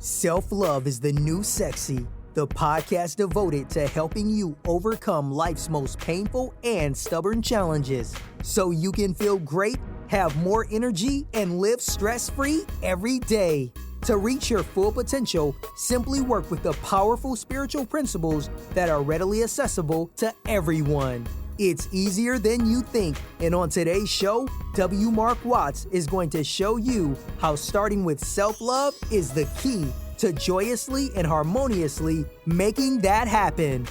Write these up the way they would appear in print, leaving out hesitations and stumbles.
Self-Love is the New Sexy, the podcast devoted to helping you overcome life's most painful and stubborn challenges so you can feel great, have more energy, and live stress-free every day. To reach your full potential, simply work with the powerful spiritual principles that are readily accessible to everyone. It's easier than you think, and on today's show, W. Mark Watts is going to show you how starting with self-love is the key to joyously and harmoniously making that happen.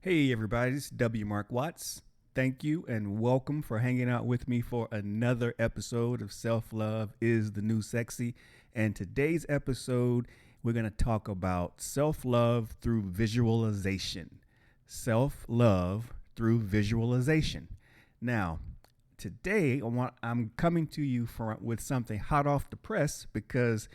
Hey everybody, this is W. Mark Watts. Thank you and welcome for hanging out with me for another episode of Self-Love is the New Sexy. And today's episode, we're going to talk about self-love through visualization. Self-love through visualization. Now, today I'm coming to you with something hot off the press, because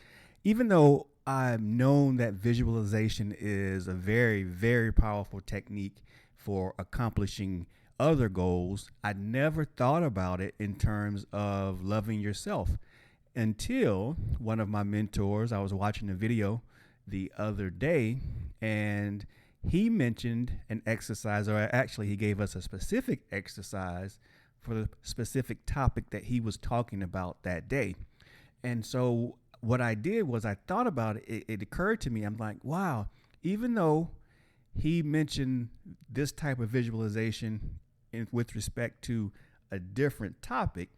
even though I've known that visualization is a very, very powerful technique for accomplishing other goals, I never thought about it in terms of loving yourself until one of my mentors, I was watching a video the other day, and he mentioned an exercise, or actually he gave us a specific exercise for the specific topic that he was talking about that day. And so what I did was I thought about it. It occurred to me. I'm like, wow, even though he mentioned this type of visualization with respect to a different topic,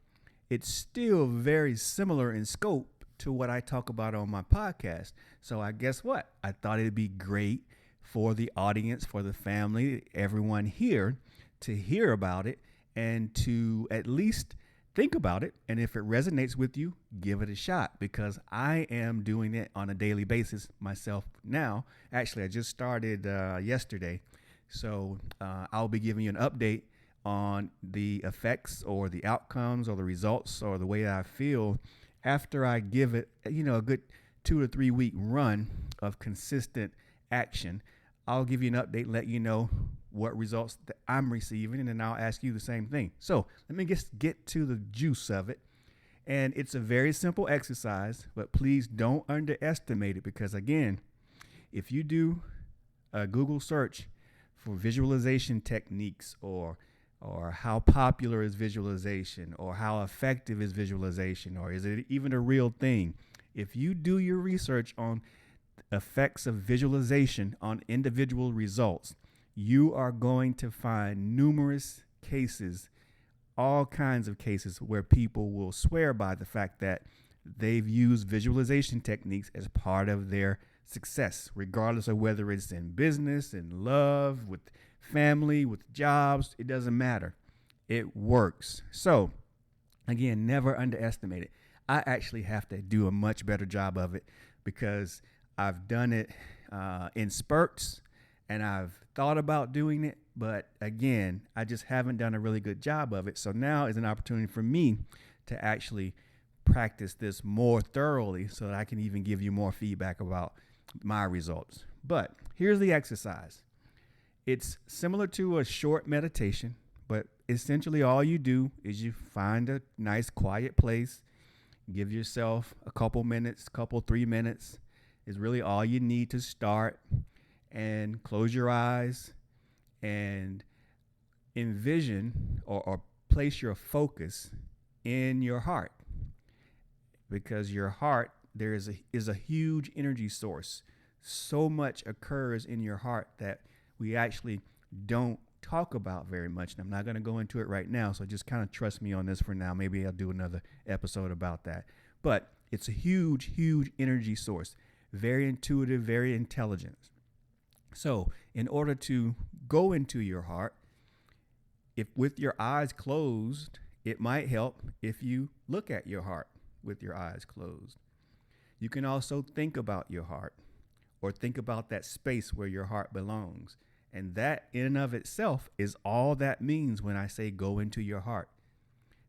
it's still very similar in scope to what I talk about on my podcast. So I guess what? I thought it'd be great for the audience, for the family, everyone here to hear about it and to at least think about it. And if it resonates with you, give it a shot, because I am doing it on a daily basis myself now. Actually, I just started yesterday. So I'll be giving you an update on the effects or the outcomes or the results or the way I feel after I give it, a good 2 to 3 week run of consistent action. I'll give you an update, let you know what results that I'm receiving, and then I'll ask you the same thing. So let me just get to the juice of it. And it's a very simple exercise, but please don't underestimate it, because again, if you do a Google search for visualization techniques or how popular is visualization, or how effective is visualization, or is it even a real thing? If you do your research on effects of visualization on individual results, you are going to find numerous cases, all kinds of cases, where people will swear by the fact that they've used visualization techniques as part of their success, regardless of whether it's in business, in love, with family, with jobs. It doesn't matter. It works. So again, never underestimate it. I actually have to do a much better job of it, because I've done it in spurts and I've thought about doing it, but again, I just haven't done a really good job of it. So now is an opportunity for me to actually practice this more thoroughly so that I can even give you more feedback about my results. But here's the exercise. It's similar to a short meditation, but essentially all you do is you find a nice quiet place, give yourself a couple minutes, 3 minutes is really all you need to start, and close your eyes and envision or place your focus in your heart, because your heart, there is a huge energy source. So much occurs in your heart that we actually don't talk about very much. And I'm not going to go into it right now, so just kind of trust me on this for now. Maybe I'll do another episode about that. But it's a huge, huge energy source. Very intuitive, very intelligent. So in order to go into your heart, if with your eyes closed, it might help if you look at your heart with your eyes closed. You can also think about your heart, or think about that space where your heart belongs. And that in and of itself is all that means when I say go into your heart.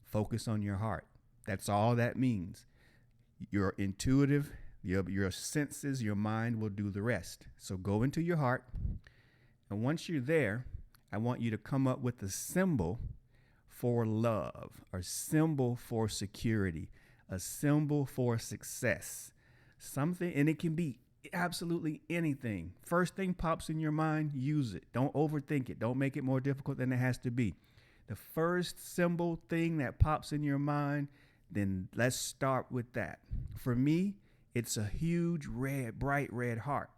Focus on your heart. That's all that means. You're intuitive. Your senses, your mind will do the rest. So go into your heart. And once you're there, I want you to come up with a symbol for love, or symbol for security, a symbol for success. Something, and it can be absolutely anything. First thing pops in your mind, use it. Don't overthink it. Don't make it more difficult than it has to be. The first symbol thing that pops in your mind, then let's start with that. For me, it's a huge red, bright red heart.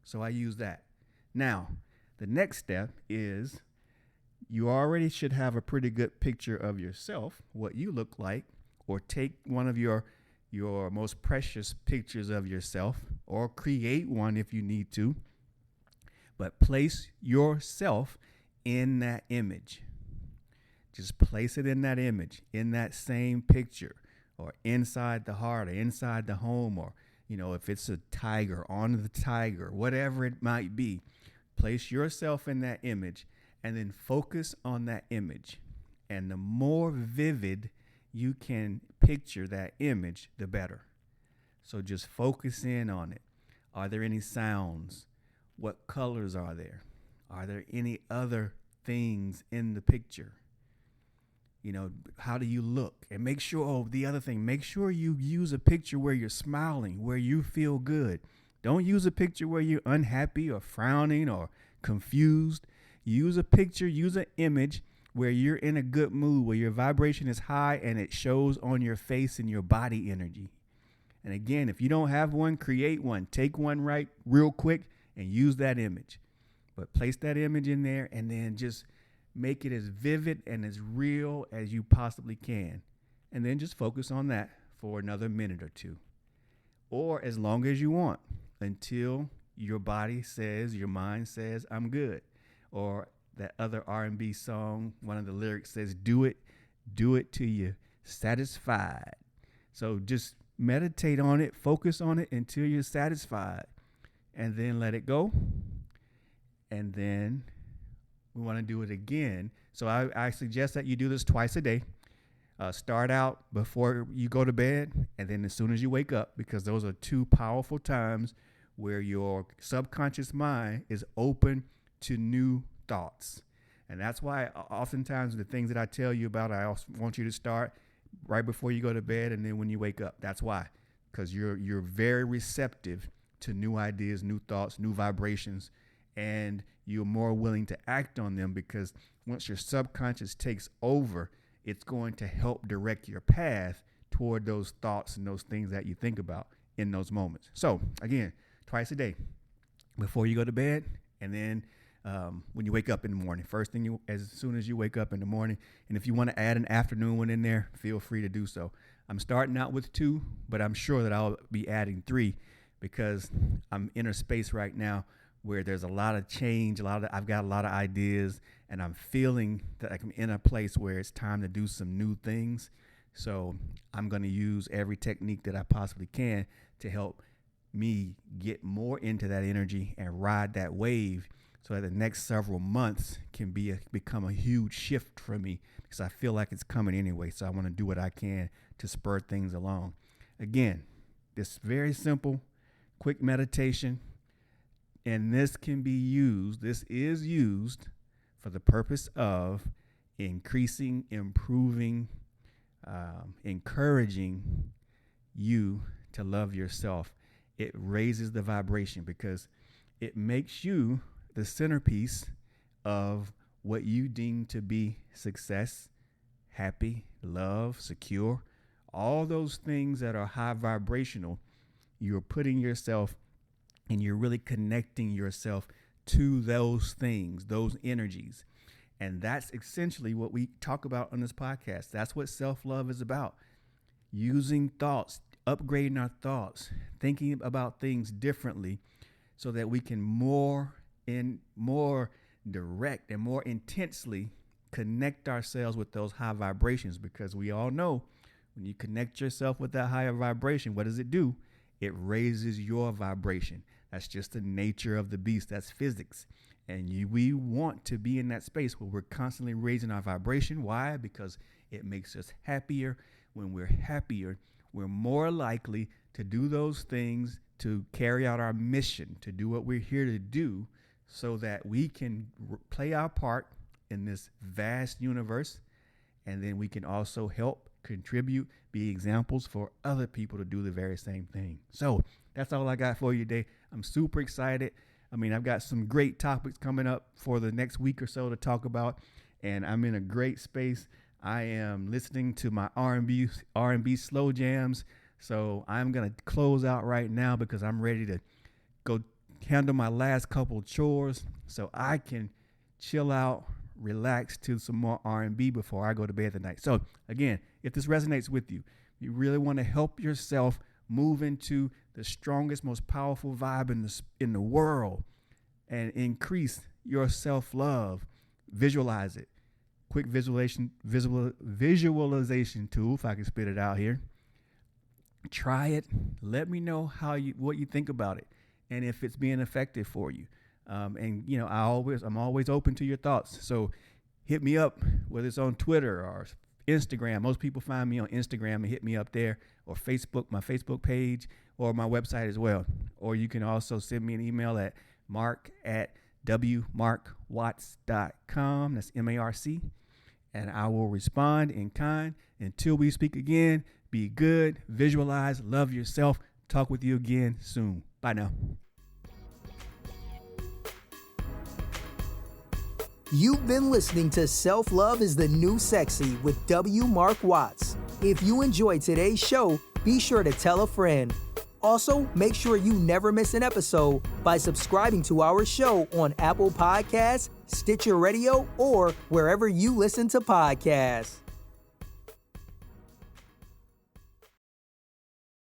So I use that. Now, the next step is you already should have a pretty good picture of yourself, what you look like, or take one of your most precious pictures of yourself, or create one if you need to. But place yourself in that image. Just place it in that image, in that same picture, or inside the heart, or inside the home, or, if it's a tiger, on the tiger, whatever it might be. Place yourself in that image and then focus on that image. And the more vivid you can picture that image, the better. So just focus in on it. Are there any sounds? What colors are there? Are there any other things in the picture? How do you look? And make sure, the other thing, make sure you use a picture where you're smiling, where you feel good. Don't use a picture where you're unhappy or frowning or confused. Use a picture, use an image where you're in a good mood, where your vibration is high and it shows on your face and your body energy. And again, if you don't have one, create one. Take one right real quick and use that image. But place that image in there and then just make it as vivid and as real as you possibly can. And then just focus on that for another minute or two, or as long as you want, until your body says, your mind says, I'm good. Or that other R&B song, one of the lyrics says, do it till you're satisfied. So just meditate on it, focus on it until you're satisfied, and then let it go. And then we want to do it again. So I suggest that you do this twice a day. Start out before you go to bed, and then as soon as you wake up, because those are two powerful times where your subconscious mind is open to new thoughts. And that's why oftentimes the things that I tell you about, I also want you to start right before you go to bed and then when you wake up. That's why, because you're very receptive to new ideas, new thoughts, new vibrations, and you're more willing to act on them, because once your subconscious takes over, it's going to help direct your path toward those thoughts and those things that you think about in those moments. So again, twice a day, before you go to bed, and then when you wake up in the morning. First thing, as soon as you wake up in the morning. And if you want to add an afternoon one in there, feel free to do so. I'm starting out with 2, but I'm sure that I'll be adding 3, because I'm in a space right now where there's a lot of change, I've got a lot of ideas, and I'm feeling that I'm in a place where it's time to do some new things. So I'm going to use every technique that I possibly can to help me get more into that energy and ride that wave, so that the next several months can become a huge shift for me, because I feel like it's coming anyway. So I want to do what I can to spur things along. Again, this very simple, quick meditation, and this is used for the purpose of increasing, improving, encouraging you to love yourself. It raises the vibration because it makes you the centerpiece of what you deem to be success, happy, love, secure, all those things that are high vibrational. You're putting yourself and you're really connecting yourself to those things, those energies. And that's essentially what we talk about on this podcast. That's what self-love is about. Using thoughts, upgrading our thoughts, thinking about things differently so that we can more direct and more intensely connect ourselves with those high vibrations, because we all know when you connect yourself with that higher vibration, what does it do? It raises your vibration. That's just the nature of the beast. That's physics. And we want to be in that space where we're constantly raising our vibration. Why? Because it makes us happier. When we're happier, we're more likely to do those things, to carry out our mission, to do what we're here to do, so that we can play our part in this vast universe. And then we can also help contribute, be examples for other people to do the very same thing. So that's all I got for you today. I'm super excited. I mean, I've got some great topics coming up for the next week or so to talk about, and I'm in a great space. I am listening to my R&B slow jams. So I'm going to close out right now because I'm ready to go handle my last couple chores so I can chill out, relax to some more R&B before I go to bed tonight. So again, if this resonates with you, you really want to help yourself move into the strongest, most powerful vibe in the world and increase your self-love, visualize it. Quick visualization tool, if I can spit it out here. Try it. Let me know what you think about it, and if it's being effective for you. And you know, I'm always open to your thoughts. So hit me up, whether it's on Twitter or Instagram. Most people find me on Instagram and hit me up there, or Facebook, my Facebook page, or my website as well. Or you can also send me an email at mark@wmarkwatts.com. That's MARC. And I will respond in kind. Until we speak again, be good, visualize, love yourself. Talk with you again soon. Bye now. You've been listening to Self-Love is the New Sexy with W. Mark Watts. If you enjoyed today's show, be sure to tell a friend. Also, make sure you never miss an episode by subscribing to our show on Apple Podcasts, Stitcher Radio, or wherever you listen to podcasts.